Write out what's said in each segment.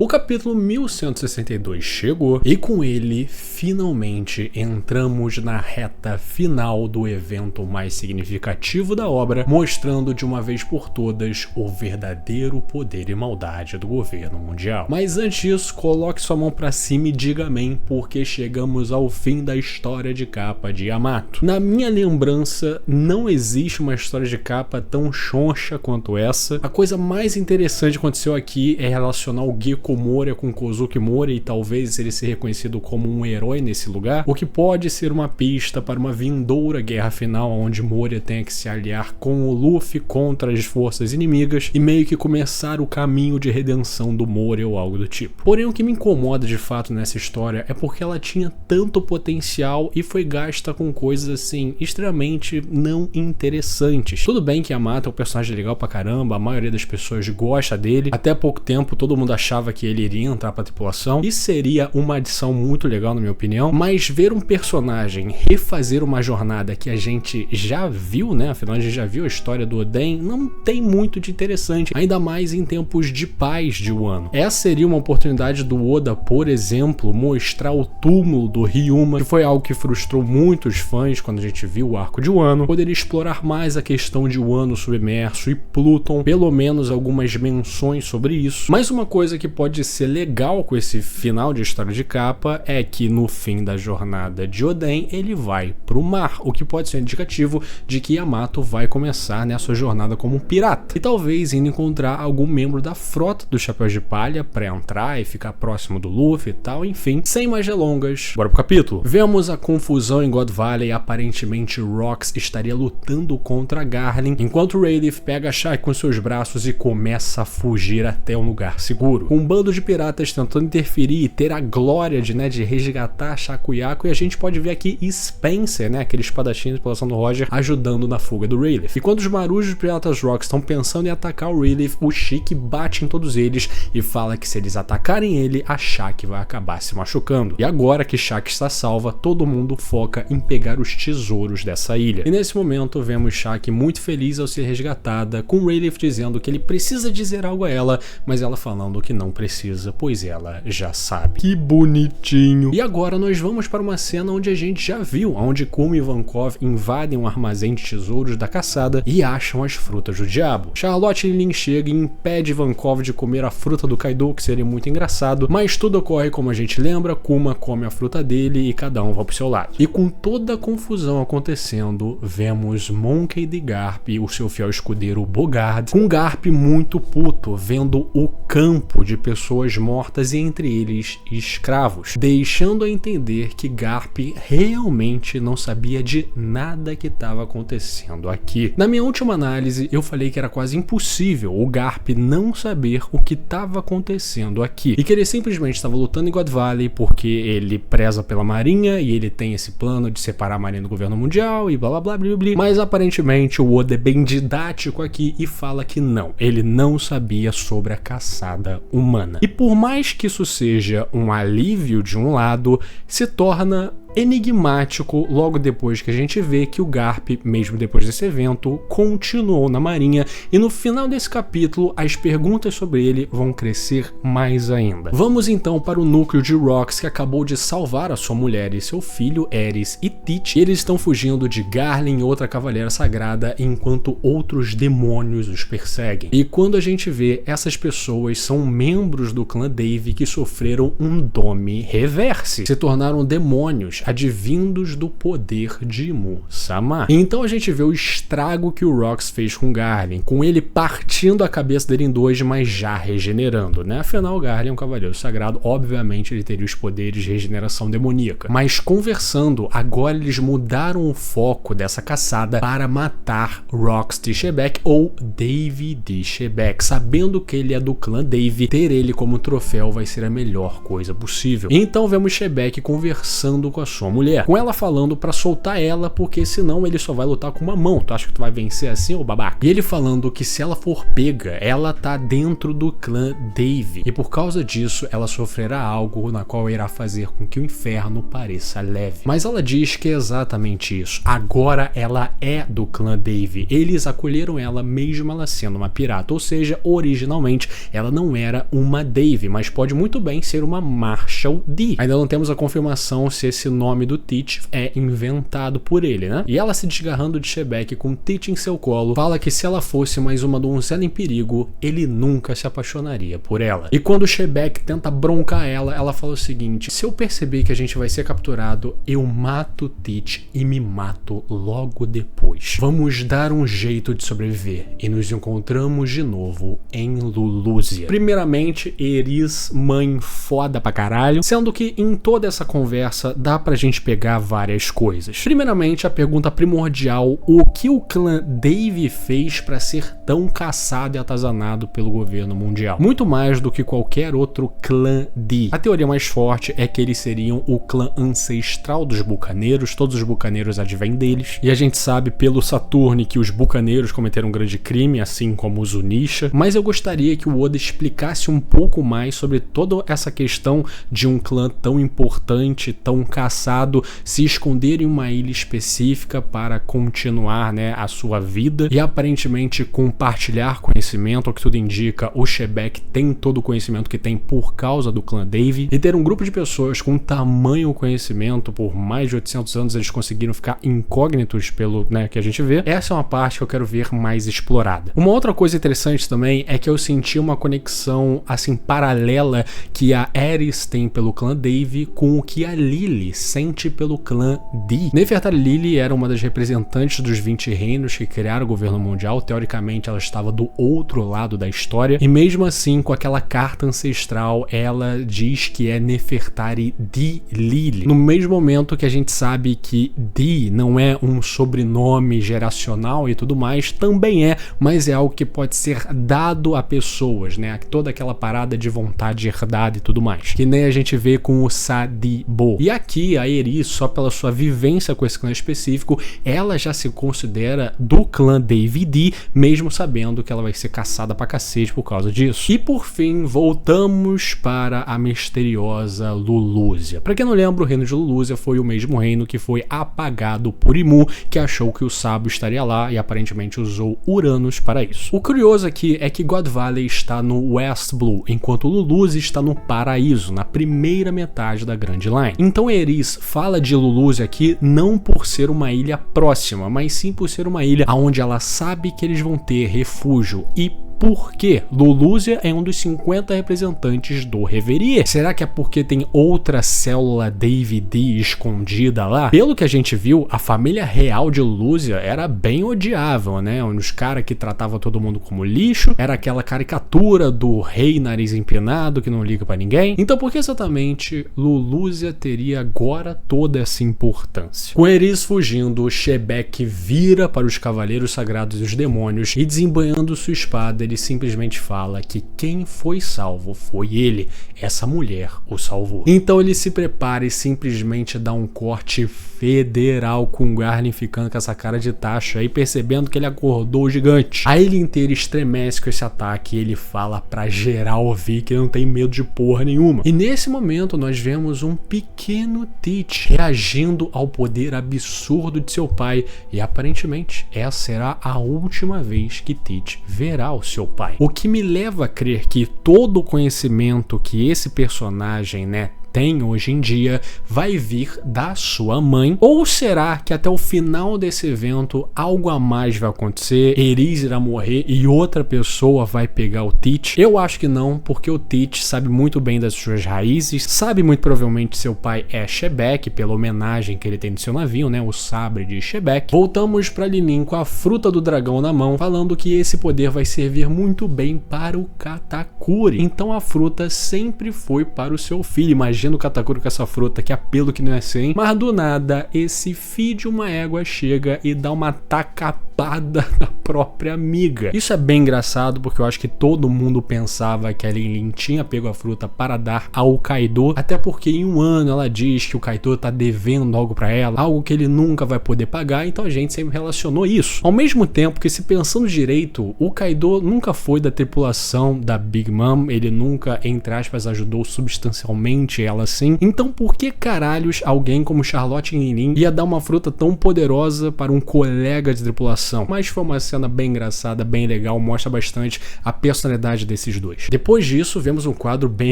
O capítulo 1162 chegou e com ele, finalmente, entramos na reta final do evento mais significativo da obra, mostrando de uma vez por todas o verdadeiro poder e maldade do governo mundial. Mas antes disso, coloque sua mão pra cima e diga amém, porque chegamos ao fim da história de capa de Yamato. Na minha lembrança, não existe uma história de capa tão choncha quanto essa. A coisa mais interessante que aconteceu aqui é relacionar o Gekko Moria com Kozuki Moria e talvez ele ser reconhecido como um herói nesse lugar, o que pode ser uma pista para uma vindoura guerra final onde Moria tenha que se aliar com o Luffy contra as forças inimigas e meio que começar o caminho de redenção do Moria ou algo do tipo. Porém, o que me incomoda de fato nessa história é porque ela tinha tanto potencial e foi gasta com coisas assim extremamente não interessantes. Tudo bem que Yamato é um personagem legal pra caramba, a maioria das pessoas gosta dele, até há pouco tempo todo mundo achava que ele iria entrar pra tripulação e seria uma adição muito legal na minha opinião, mas ver um personagem refazer uma jornada que a gente já viu, né, afinal a gente já viu a história do Oden, não tem muito de interessante, ainda mais em tempos de paz de Wano. Essa seria uma oportunidade do Oda, por exemplo, mostrar o túmulo do Ryuma, que foi algo que frustrou muitos fãs quando a gente viu o arco de Wano, poderia explorar mais a questão de Wano submerso e Pluton, pelo menos algumas menções sobre isso, mas uma coisa que pode ser legal com esse final de história de capa é que no fim da jornada de Oden ele vai pro mar, o que pode ser um indicativo de que Yamato vai começar nessa jornada como um pirata e talvez indo encontrar algum membro da frota do Chapéus de Palha pra entrar e ficar próximo do Luffy e tal, enfim. Sem mais delongas, bora pro capítulo. Vemos a confusão em God Valley e aparentemente Rox estaria lutando contra Garlin, enquanto Rayleigh pega Shaq com seus braços e começa a fugir até um lugar seguro. Um bando de piratas tentando interferir e ter a glória de resgatar Shakuyaku, e a gente pode ver aqui Spencer, né, aquele espadachim de tripulação do Roger, ajudando na fuga do Rayleigh. E quando os marujos piratas Rox estão pensando em atacar o Rayleigh, o Chique bate em todos eles e fala que se eles atacarem ele, a Shaq vai acabar se machucando. E agora que Shaq está salva, todo mundo foca em pegar os tesouros dessa ilha. E nesse momento vemos Shaq muito feliz ao ser resgatada, com Rayleigh dizendo que ele precisa dizer algo a ela, mas ela falando que não precisa, pois ela já sabe. Que bonitinho! E agora nós vamos para uma cena onde a gente já viu, onde Kuma e Ivankov invadem um armazém de tesouros da caçada e acham as frutas do diabo. Charlotte Lin chega e impede Ivankov de comer a fruta do Kaido, que seria muito engraçado, mas tudo ocorre como a gente lembra, Kuma come a fruta dele e cada um vai pro seu lado. E com toda a confusão acontecendo, vemos Monkey D. Garp e o seu fiel escudeiro Bogard, com Garp muito puto, vendo o campo de pessoas mortas e entre eles escravos, deixando a entender que Garp realmente não sabia de nada que estava acontecendo aqui. Na minha última análise, eu falei que era quase impossível o Garp não saber o que estava acontecendo aqui, e que ele simplesmente estava lutando em God Valley porque ele preza pela marinha e ele tem esse plano de separar a marinha do governo mundial e blá blá blá blá blá, mas aparentemente o Oda é bem didático aqui e fala que não, ele não sabia sobre a caçada humana. E por mais que isso seja um alívio de um lado, se torna enigmático logo depois que a gente vê que o Garp, mesmo depois desse evento, continuou na marinha e no final desse capítulo as perguntas sobre ele vão crescer mais ainda. Vamos então para o núcleo de Rox, que acabou de salvar a sua mulher e seu filho, Eris e Teach, e eles estão fugindo de Garlin, outra cavaleira sagrada, enquanto outros demônios os perseguem. E quando a gente vê, essas pessoas são membros do clã Dave que sofreram um Dome Reverse, se tornaram demônios advindos do poder de Mu-sama. Então a gente vê o estrago que o Rox fez com Garlin, com ele partindo a cabeça dele em dois, mas já regenerando, né? Afinal, Garlin é um cavaleiro sagrado, obviamente ele teria os poderes de regeneração demoníaca. Mas conversando, agora eles mudaram o foco dessa caçada para matar Rox de Shebeck ou Dave de Shebeck, sabendo que ele é do clã Dave, ter ele como troféu vai ser a melhor coisa possível. Então vemos Shebeck conversando com a sua mulher, com ela falando pra soltar ela, porque senão ele só vai lutar com uma mão. Tu acha que tu vai vencer assim, ô babaca? E ele falando que se ela for pega, ela tá dentro do clã Dave, e por causa disso ela sofrerá algo na qual irá fazer com que o inferno pareça leve. Mas ela diz que é exatamente isso. Agora ela é do clã Dave. Eles acolheram ela mesmo ela sendo uma pirata, ou seja, originalmente ela não era uma Dave, mas pode muito bem ser uma Marshall D. Ainda não temos a confirmação se esse nome do Teach é inventado por ele, né? E ela, se desgarrando de Shebeck com Teach em seu colo, fala que se ela fosse mais uma donzela em perigo, ele nunca se apaixonaria por ela. E quando Shebeck tenta broncar ela, ela fala o seguinte: se eu perceber que a gente vai ser capturado, eu mato Teach e me mato logo depois. Vamos dar um jeito de sobreviver e nos encontramos de novo em Lulúzia. Primeiramente, Eris, mãe foda pra caralho, sendo que em toda essa conversa dá pra gente pegar várias coisas. Primeiramente, a pergunta primordial: o que o clã Dave fez pra ser tão caçado e atazanado pelo governo mundial? Muito mais do que qualquer outro clã D. A teoria mais forte é que eles seriam o clã ancestral dos bucaneiros, todos os bucaneiros advêm deles, e a gente sabe pelo Saturne que os bucaneiros cometeram um grande crime, assim como os Unisha, mas eu gostaria que o Oda explicasse um pouco mais sobre toda essa questão de um clã tão importante, tão caçado, se esconder em uma ilha específica para continuar, né, a sua vida e aparentemente compartilhar conhecimento. Ao que tudo indica, o Shebeck tem todo o conhecimento que tem por causa do clã Dave, e ter um grupo de pessoas com tamanho conhecimento por mais de 800 anos, eles conseguiram ficar incógnitos pelo, né, que a gente vê. Essa é uma parte que eu quero ver mais explorada. Uma outra coisa interessante também é que eu senti uma conexão assim paralela que a Eris tem pelo clã Dave com o que a Lily sente pelo clã D. Nefertari Lily era uma das representantes dos 20 reinos que criaram o governo mundial. Teoricamente ela estava do outro lado da história, e mesmo assim, com aquela carta ancestral, ela diz que é Nefertari D. Lily. No mesmo momento que a gente sabe que D não é um sobrenome geracional e tudo mais, também é, mas é algo que pode ser dado a pessoas, né? Toda aquela parada de vontade herdada e tudo mais, que nem a gente vê com o Sadibo. E aqui a Eris, só pela sua vivência com esse clã específico, ela já se considera do clã Dave D, mesmo sabendo que ela vai ser caçada pra cacete por causa disso. E por fim, voltamos para a misteriosa Lulúzia. Pra quem não lembra, o reino de Lulúzia foi o mesmo reino que foi apagado por Imu, que achou que o sábio estaria lá e aparentemente usou Uranus para isso. O curioso aqui é que God Valley está no West Blue, enquanto Lulúzia está no Paraíso, na primeira metade da Grand Line. Então Eris fala de Lulúzia aqui não por ser uma ilha próxima, mas sim por ser uma ilha onde ela sabe que eles vão ter refúgio. E por quê? Lulúzia é um dos 50 representantes do Reverie. Será que é porque tem outra célula Dave D escondida lá? Pelo que a gente viu, a família real de Lulúzia era bem odiável, né? Os caras que tratavam todo mundo como lixo, era aquela caricatura do rei nariz empinado que não liga pra ninguém. Então por que exatamente Lulúzia teria agora toda essa importância? Com Eris fugindo, Shebeck vira para os Cavaleiros Sagrados e os Demônios e, desembanhando sua espada, ele simplesmente fala que quem foi salvo foi ele, essa mulher o salvou. Então ele se prepara e simplesmente dá um corte federal com o Garlin ficando com essa cara de taxa e percebendo que ele acordou o gigante. A ilha inteira estremece com esse ataque e ele fala pra geral ouvir que ele não tem medo de porra nenhuma. E nesse momento nós vemos um pequeno Teach reagindo ao poder absurdo de seu pai, e aparentemente essa será a última vez que Teach verá o seu pai. O que me leva a crer que todo o conhecimento que esse personagem, né, tem hoje em dia vai vir da sua mãe? Ou será que até o final desse evento algo a mais vai acontecer, Eris irá morrer e outra pessoa vai pegar o Teach? Eu acho que não, porque o Teach sabe muito bem das suas raízes, sabe muito provavelmente seu pai é Shebeck, pela homenagem que ele tem no seu navio, né, o sabre de Shebeck. Voltamos para Linin com a fruta do dragão na mão, falando que esse poder vai servir muito bem para o Katakuri. Então a fruta sempre foi para o seu filho. Imagina o Katakuri com essa fruta, que apelo que não é sem. Mas do nada, esse filho de uma égua chega e dá uma tacapá espada da própria amiga. Isso é bem engraçado porque eu acho que todo mundo pensava que a Lin tinha pego a fruta para dar ao Kaido, até porque em um ano ela diz que o Kaido tá devendo algo para ela, algo que ele nunca vai poder pagar, então a gente sempre relacionou isso. Ao mesmo tempo que, se pensando direito, o Kaido nunca foi da tripulação da Big Mom, ele nunca, entre aspas, ajudou substancialmente ela assim, então por que caralhos alguém como Charlotte e Lin ia dar uma fruta tão poderosa para um colega de tripulação? Mas foi uma cena bem engraçada, bem legal, mostra bastante a personalidade desses dois. Depois disso, vemos um quadro bem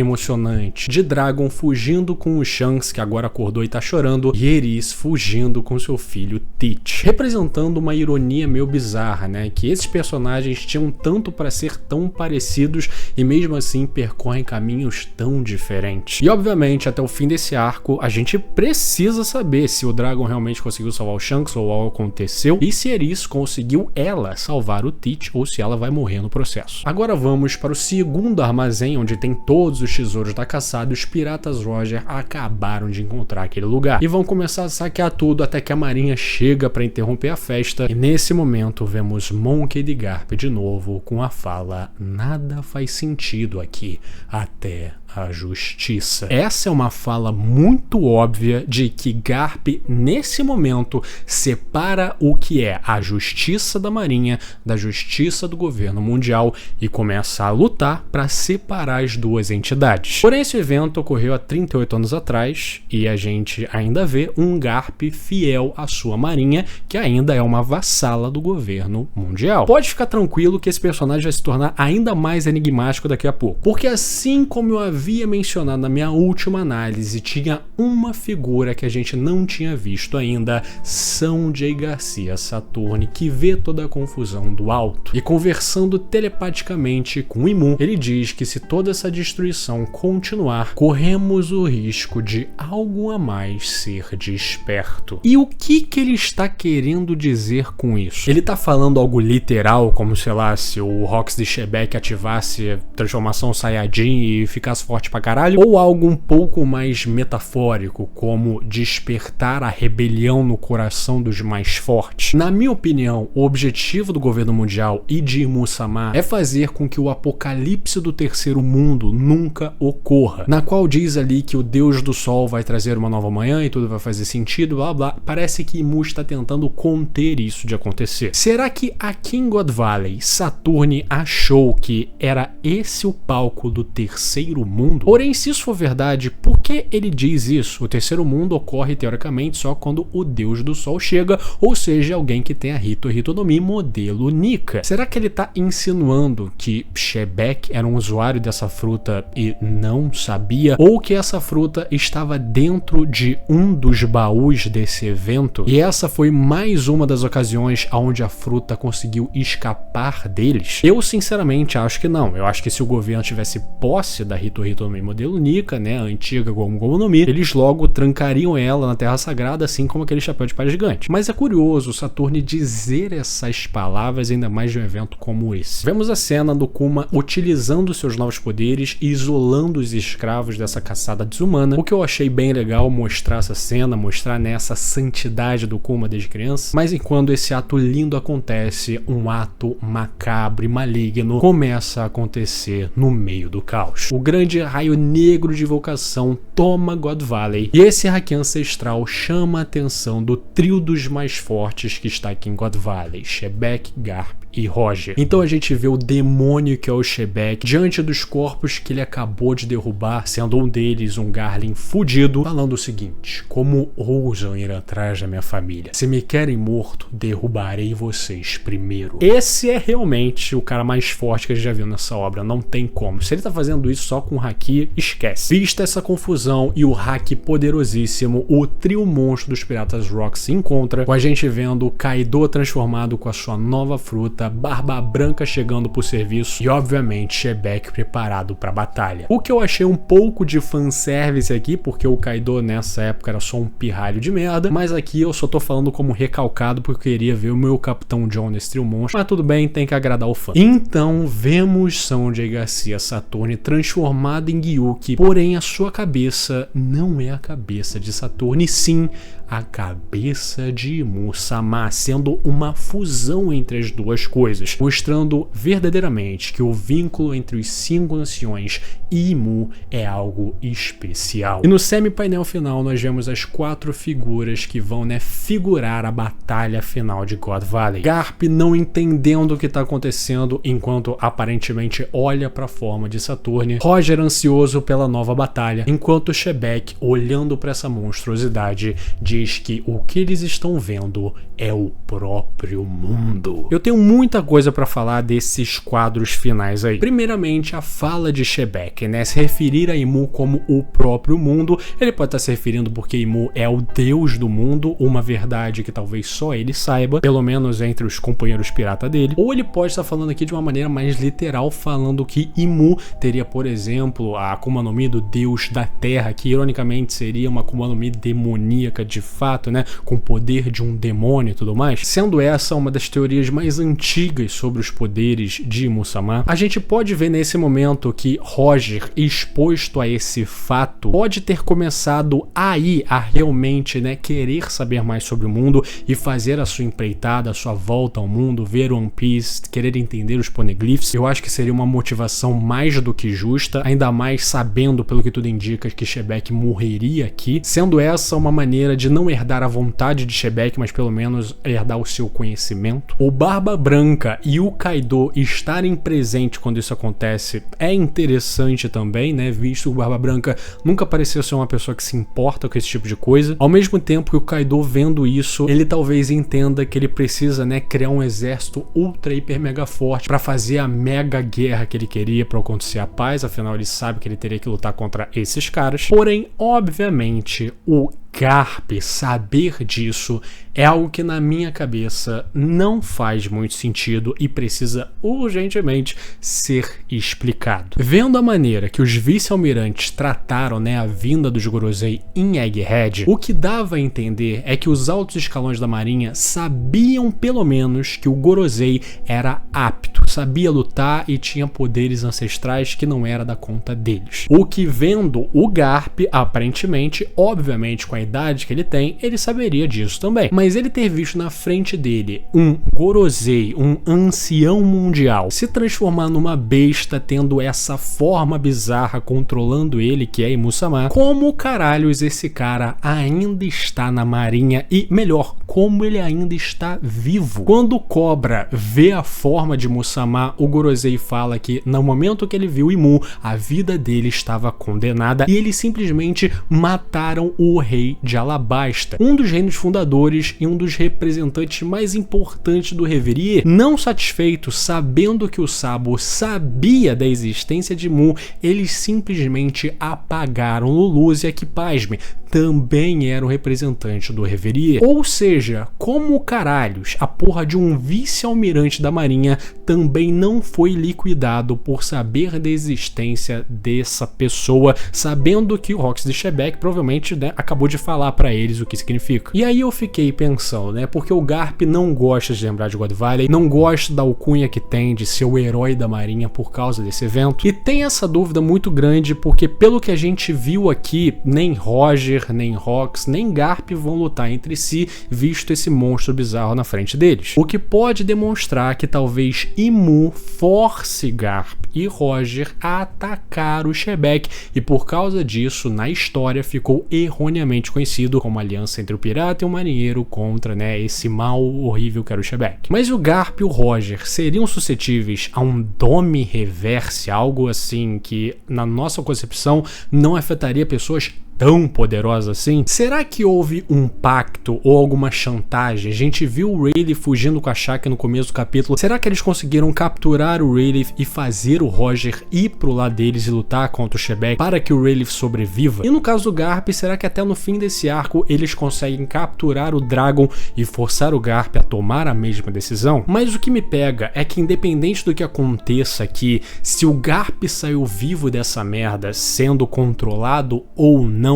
emocionante, de Dragon fugindo com o Shanks, que agora acordou e tá chorando, e Eris fugindo com seu filho Teach, representando uma ironia meio bizarra, né, que esses personagens tinham tanto para ser tão parecidos e mesmo assim percorrem caminhos tão diferentes. E obviamente, até o fim desse arco, a gente precisa saber se o Dragon realmente conseguiu salvar o Shanks ou algo aconteceu, e se Eris conseguiu ela salvar o Teach ou se ela vai morrer no processo. Agora vamos para o segundo armazém, onde tem todos os tesouros da caçada, e os piratas Roger acabaram de encontrar aquele lugar e vão começar a saquear tudo até que a marinha chega para interromper a festa, e nesse momento vemos Monkey e Garp de novo com a fala: nada faz sentido aqui até a justiça. Essa é uma fala muito óbvia de que Garp, nesse momento, separa o que é a justiça da marinha da justiça do governo mundial e começa a lutar para separar as duas entidades. Porém, esse evento ocorreu há 38 anos atrás e a gente ainda vê um Garp fiel à sua marinha, que ainda é uma vassala do governo mundial. Pode ficar tranquilo que esse personagem vai se tornar ainda mais enigmático daqui a pouco, porque assim como eu havia mencionado na minha última análise, tinha uma figura que a gente não tinha visto ainda, Sanjay Garcia Saturni, que vê toda a confusão do alto. E conversando telepaticamente com Imu, ele diz que se toda essa destruição continuar, corremos o risco de algo a mais ser desperto. E o que ele está querendo dizer com isso? Ele tá falando algo literal, como sei lá, se o Rox de Shebeck ativasse a transformação Saiyajin e ficasse forte pra caralho, ou algo um pouco mais metafórico, como despertar a rebelião no coração dos mais fortes? Na minha opinião, o objetivo do governo mundial e de Imu-sama é fazer com que o apocalipse do terceiro mundo nunca ocorra, na qual diz ali que o Deus do Sol vai trazer uma nova manhã e tudo vai fazer sentido, blá blá. Parece que Imu está tentando conter isso de acontecer. Será que aqui em God Valley, Saturni achou que era esse o palco do terceiro mundo? Porém, se isso for verdade, por que ele diz isso? O terceiro mundo ocorre teoricamente só quando o Deus do Sol chega, ou seja, alguém que tem a Hito no Mi modelo Nika. Será que ele está insinuando que Shebeck era um usuário dessa fruta e não sabia? Ou que essa fruta estava dentro de um dos baús desse evento? E essa foi mais uma das ocasiões onde a fruta conseguiu escapar deles? Eu sinceramente acho que não. Eu acho que se o governo tivesse posse da Hito no Mi modelo Nika, né, a antiga Gomu no Mi, eles logo trancariam ela na Terra Sagrada, assim como aquele chapéu de palha gigante. Mas é curioso o Saturni dizer essas palavras, ainda mais de um evento como esse. Vemos a cena do Kuma utilizando seus novos poderes e isolando os escravos dessa caçada desumana, o que eu achei bem legal, mostrar essa cena, mostrar nessa santidade do Kuma desde criança. Mas enquanto esse ato lindo acontece, um ato macabro e maligno começa a acontecer no meio do caos. O grande raio negro de invocação toma God Valley e esse haki ancestral chama a atenção do trio dos mais fortes que está aqui em God Valley: Shebeck, Garp e Roger. Então a gente vê o demônio que é o Shebeck diante dos corpos que ele acabou de derrubar, sendo um deles um Garlin fudido, falando o seguinte: como ousam ir atrás da minha família? Se me querem morto, derrubarei vocês primeiro. Esse é realmente o cara mais forte que a gente já viu nessa obra, não tem como. Se ele tá fazendo isso só com o haki, esquece. Vista essa confusão e o haki poderosíssimo, o trio monstro dos Piratas Rock se encontra, com a gente vendo o Kaido transformado com a sua nova fruta, Barba Branca chegando pro serviço e obviamente Shebeck preparado pra batalha. O que eu achei um pouco de fanservice aqui, porque o Kaido nessa época era só um pirralho de merda, mas aqui eu só tô falando como recalcado porque eu queria ver o meu Capitão John nesse trio monstro, mas tudo bem, tem que agradar o fã. Então vemos Sanjay Garcia Saturni transformado em Gyuki, porém a sua cabeça não é a cabeça de Saturni, sim a cabeça de Imu-sama, sendo uma fusão entre as duas coisas, mostrando verdadeiramente que o vínculo entre os 5 anciões e Imu é algo especial. E no semi-painel final nós vemos as 4 figuras que vão, figurar a batalha final de God Valley. Garp não entendendo o que está acontecendo enquanto aparentemente olha para a forma de Saturne, Roger ansioso pela nova batalha, enquanto Shebek, olhando para essa monstruosidade, diz que o que eles estão vendo é o próprio mundo. Eu tenho muita coisa para falar desses quadros finais aí. Primeiramente, a fala de Shebek, se referir a Imu como o próprio mundo, ele pode estar se referindo porque Imu é o deus do mundo, uma verdade que talvez só ele saiba, pelo menos entre os companheiros pirata dele, ou ele pode estar falando aqui de uma maneira mais literal, falando que Imu teria, por exemplo, a Akuma no Mi do deus da terra, que ironicamente seria uma Akuma no Mi demoníaca de fato, com o poder de um demônio e tudo mais. Sendo essa uma das teorias mais antigas sobre os poderes de Imu-sama, a gente pode ver nesse momento que Roger, exposto a esse fato, pode ter começado aí a realmente, querer saber mais sobre o mundo e fazer a sua empreitada, a sua volta ao mundo, ver One Piece, querer entender os poneglyphs. Eu acho que seria uma motivação mais do que justa, ainda mais sabendo, pelo que tudo indica, que Shebek morreria aqui, sendo essa uma maneira de não herdar a vontade de Shebek, mas pelo menos herdar o seu conhecimento. O Barba Branca e o Kaido estarem presentes quando isso acontece é interessante também, visto que o Barba Branca nunca pareceu ser uma pessoa que se importa com esse tipo de coisa. Ao mesmo tempo que o Kaido vendo isso, ele talvez entenda que ele precisa, criar um exército ultra, hiper, mega forte para fazer a mega guerra que ele queria para acontecer a paz, afinal ele sabe que ele teria que lutar contra esses caras. Porém, obviamente, o Garp saber disso é algo que na minha cabeça não faz muito sentido e precisa urgentemente ser explicado. Vendo a maneira que os vice-almirantes trataram a vinda dos Gorosei em Egghead, o que dava a entender é que os altos escalões da marinha sabiam pelo menos que o Gorosei era apto, sabia lutar e tinha poderes ancestrais que não era da conta deles. O que vendo o Garp, aparentemente, obviamente com a idade que ele tem, ele saberia disso também. Mas ele ter visto na frente dele um Gorosei, um ancião mundial, se transformar numa besta, tendo essa forma bizarra controlando ele, que é Imu-sama, como caralhos esse cara ainda está na marinha e, melhor, como ele ainda está vivo? Quando o Cobra vê a forma de Imu-sama, o Gorosei fala que no momento que ele viu Imu, a vida dele estava condenada e eles simplesmente mataram o rei de Alabasta, um dos reinos fundadores e um dos representantes mais importantes do Reverie. Não satisfeito, sabendo que o Sabo sabia da existência de Mu, eles simplesmente apagaram Luluzia, que, pasme, também era o representante do Reverie. Ou seja, como caralhos a porra de um vice-almirante da marinha também não foi liquidado por saber da existência dessa pessoa, sabendo que o Rox de Shebek provavelmente acabou de falar pra eles o que significa. E aí eu fiquei pensando, porque o Garp não gosta de lembrar de God Valley, não gosta da alcunha que tem de ser o herói da marinha por causa desse evento, e tem essa dúvida muito grande porque, pelo que a gente viu aqui, nem Roger, nem Rox, nem Garp vão lutar entre si, visto esse monstro bizarro na frente deles. O que pode demonstrar que talvez Imu force Garp e Roger a atacar o Shebek, e por causa disso, na história, ficou erroneamente conhecido como a aliança entre o pirata e o marinheiro contra esse mal horrível que era o Shebek. Mas o Garp e o Roger seriam suscetíveis a um Dome Reverse, algo assim que, na nossa concepção, não afetaria pessoas tão poderosa assim? Será que houve um pacto ou alguma chantagem? A gente viu o Rayleigh fugindo com a Shaka no começo do capítulo. Será que eles conseguiram capturar o Rayleigh e fazer o Roger ir pro lado deles e lutar contra o Shebek para que o Rayleigh sobreviva? E no caso do Garp, será que até no fim desse arco eles conseguem capturar o Dragon e forçar o Garp a tomar a mesma decisão? Mas o que me pega é que, independente do que aconteça aqui, se o Garp saiu vivo dessa merda, sendo controlado ou não,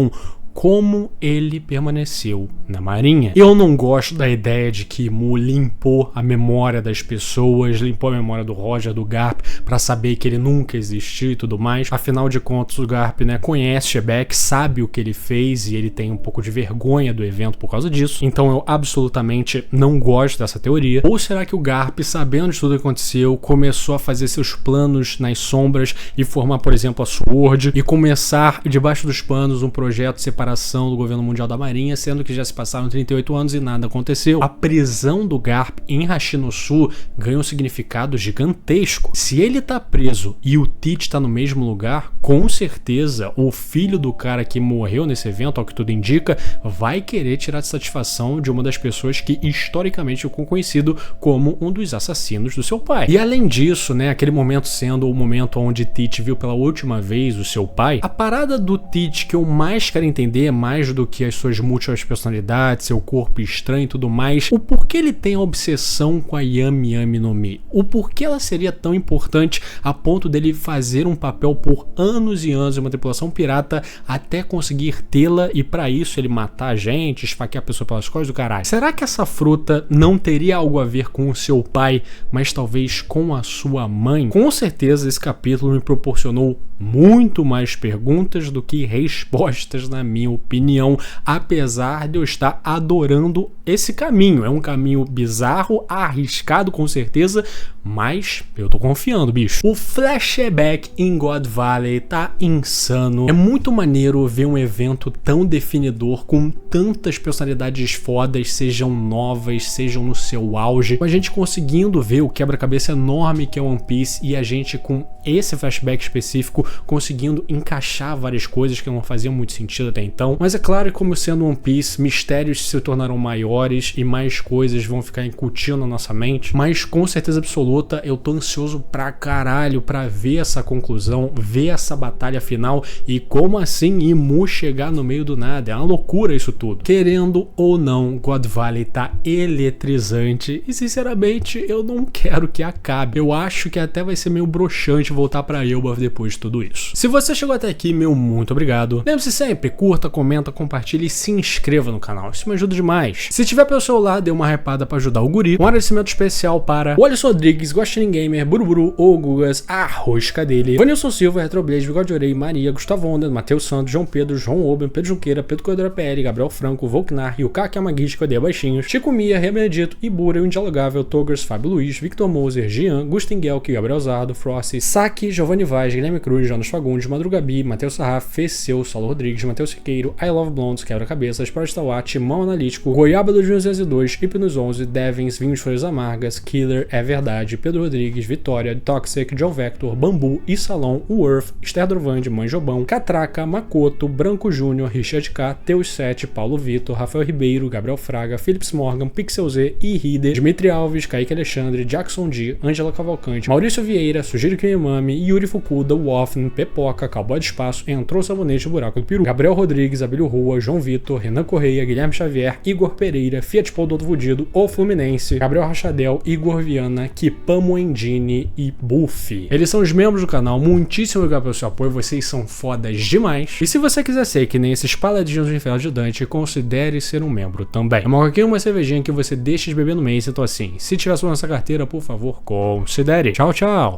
como ele permaneceu na Marinha. Eu não gosto da ideia de que Mu limpou a memória das pessoas, limpou a memória do Roger, do Garp, pra saber que ele nunca existiu e tudo mais. Afinal de contas, o Garp, né, conhece Shebeck, sabe o que ele fez e ele tem um pouco de vergonha do evento por causa disso. Então eu absolutamente não gosto dessa teoria. Ou será que o Garp, sabendo de tudo que aconteceu, começou a fazer seus planos nas sombras e formar, por exemplo, a SWORD e começar debaixo dos panos um projeto de separação do governo mundial da Marinha, sendo que já se passaram 38 anos e nada aconteceu? A prisão do Garp em Hashinosu ganha um significado gigantesco. Se ele tá preso e o Teach tá no mesmo lugar, com certeza o filho do cara que morreu nesse evento, ao que tudo indica, vai querer tirar satisfação de uma das pessoas que historicamente ficou conhecido como um dos assassinos do seu pai. E além disso, né, aquele momento sendo o momento onde Teach viu pela última vez o seu pai, a parada do Teach que eu mais quero entender, mais do que as suas múltiplas personalidades, seu corpo estranho e tudo mais, o porquê ele tem a obsessão com a Yami Yami no Mi, o porquê ela seria tão importante a ponto dele fazer um papel por anos e anos em uma tripulação pirata até conseguir tê-la e pra isso ele matar a gente, esfaquear a pessoa pelas costas do caralho. Será que essa fruta não teria algo a ver com o seu pai, mas talvez com a sua mãe? Com certeza esse capítulo me proporcionou muito mais perguntas do que respostas, na minha opinião, apesar de eu estar adorando esse caminho. É um caminho bizarro, arriscado com certeza, mas eu tô confiando, bicho. O flashback em God Valley tá insano. É muito maneiro ver um evento tão definidor, com tantas personalidades fodas, sejam novas, sejam no seu auge, com a gente conseguindo ver o quebra-cabeça enorme que é One Piece e a gente com esse flashback específico conseguindo encaixar várias coisas que não faziam muito sentido até então. Mas é claro que, como sendo One Piece, mistérios se tornarão maiores e mais coisas vão ficar incutindo na nossa mente, mas com certeza absoluta eu tô ansioso pra caralho pra ver essa conclusão, ver essa batalha final e como assim Imu chegar no meio do nada. É uma loucura isso tudo. Querendo ou não, God Valley tá eletrizante e sinceramente eu não quero que acabe. Eu acho que até vai ser meio broxante voltar pra Elbaf depois de tudo isso. Se você chegou até aqui, meu muito obrigado. Lembre-se sempre, curta, comenta, compartilhe e se inscreva no canal, isso me ajuda demais. Se tiver pelo celular, dê uma hypada pra ajudar o guri. Um agradecimento especial para o Alisson Rodrigues, Guaxinim Gamer, Buruburu, O Gugas, a Rosca dele, Vanilson Silva, Retroblaze, Bigode Orei, Maria, Gustavo Onda, Matheus Santos, João Pedro, João Oben, Pedro Junqueira, Pedro Corredora PL, Gabriel Franco, Volknar, Yukaki Amagis, Codeia Baixinhos, Chico Mia, Ria Benedito, Ibura, o Indialogável, Togers, Fábio Luiz, Victor Moser, Gian, Gustin Gelk, Gabriel Zardo, Frosty, Saki, Giovanni Vaz, Guilherme Cruz, Jonas Fagundes, Madrugabi, Matheus Sarraf, Feceu, Saulo Rodrigues, Matheus Siqueiro, I Love Blondes, Quebra-Cabeças, Protestawat, Mão Analítico, Goiaba 2002, Hipnos 11, Devins, Vinhos Folhas Amargas, Killer, É Verdade, Pedro Rodrigues, Vitória, Toxic, John Vector, Bambu, Isalão, Worth, Esther Drovande, Manjobão, Catraca, Makoto, Branco Júnior, Richard K, Teus 7, Paulo Vitor, Rafael Ribeiro, Gabriel Fraga, Philips Morgan, Pixel Z, Iride, Dimitri Alves, Kaique Alexandre, Jackson D, Ângela Cavalcante, Maurício Vieira, Sugiro Kimimami, Yuri Fukuda, Woffen, Pepoca, Cowboy de Espaço, Entrou Sabonete, Buraco do Peru, Gabriel Rodrigues, Abílio Rua, João Vitor, Renan Correia, Guilherme Xavier, Igor Pereira, Fiat Paul do Outro Vudido, O Fluminense, Gabriel Rachadel, Igor Viana, Kipamo Endini e Buffy. Eles são os membros do canal, muitíssimo obrigado pelo seu apoio, vocês são fodas demais. E se você quiser ser que nem esses paladinhos do inferno de Dante, considere ser um membro também. É uma cervejinha que você deixa de beber no mês, então assim, se tiver sua nossa carteira, por favor, considere. Tchau, tchau!